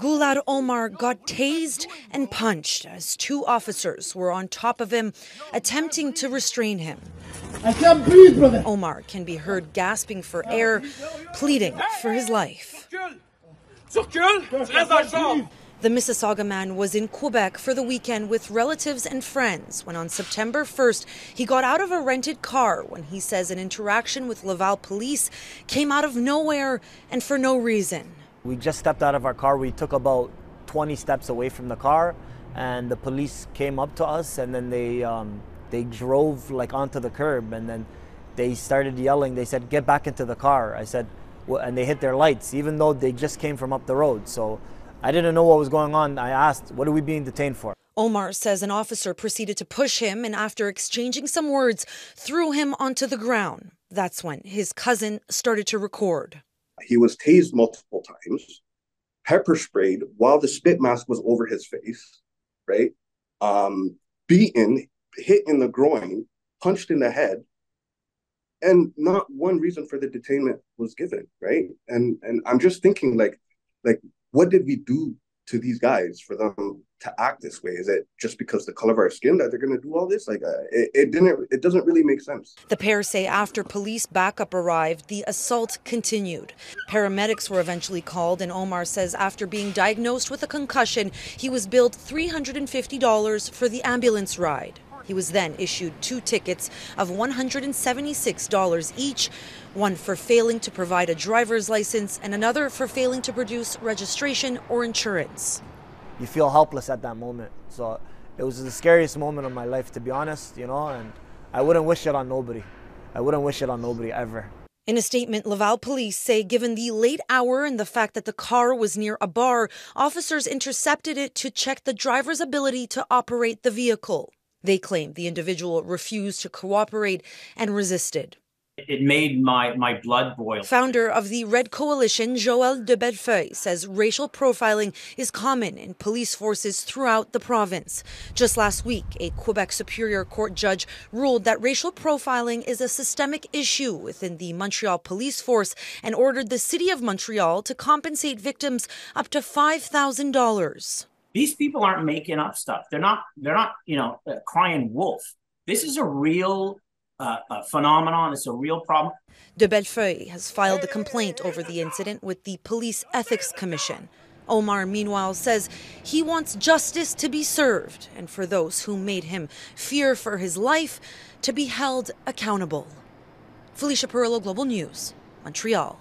Gulaid Omar got tased and punched as two officers were on top of him, attempting to restrain him. I can't breathe, brother. Omar can be heard gasping for air, pleading for his life. The Mississauga man was in Quebec for the weekend with relatives and friends when on September 1st, he got out of a rented car when he says an interaction with Laval police came out of nowhere and for no reason. We just stepped out of our car. We took about 20 steps away from the car, and the police came up to us, and then they drove like onto the curb, and then they started yelling. They said, "Get back into the car." I said, well, and they hit their lights, even though they just came from up the road. So I didn't know what was going on. I asked, "What are we being detained for?" Omar says an officer proceeded to push him and after exchanging some words, threw him onto the ground. That's when his cousin started to record. He was tased multiple times, pepper sprayed while the spit mask was over his face, right? Beaten, hit in the groin, punched in the head, and not one reason for the detainment was given, right? And I'm just thinking, like, what did we do to these guys for them to act this way? Is it just because the color of our skin that they're going to do all this? Like, it doesn't really make sense. The pair say after police backup arrived, the assault continued. Paramedics were eventually called, and Omar says after being diagnosed with a concussion, he was billed $350 for the ambulance ride. He was then issued 2 tickets of $176 each, one for failing to provide a driver's license and another for failing to produce registration or insurance. You feel helpless at that moment. So it was the scariest moment of my life, to be honest, and I wouldn't wish it on nobody. I wouldn't wish it on nobody ever. In a statement, Laval police say given the late hour and the fact that the car was near a bar, officers intercepted it to check the driver's ability to operate the vehicle. They claim the individual refused to cooperate and resisted. It made my blood boil. Founder of the Red Coalition, Joël de Bellefeuille, says racial profiling is common in police forces throughout the province. Just last week, a Quebec Superior Court judge ruled that racial profiling is a systemic issue within the Montreal police force and ordered the city of Montreal to compensate victims up to $5,000. These people aren't making up stuff. They're not crying wolf. This is a real phenomenon. It's a real problem. De Bellefeuille has filed a complaint over the incident with the Police Ethics Commission. Omar, meanwhile, says he wants justice to be served and for those who made him fear for his life to be held accountable. Felicia Parillo, Global News, Montreal.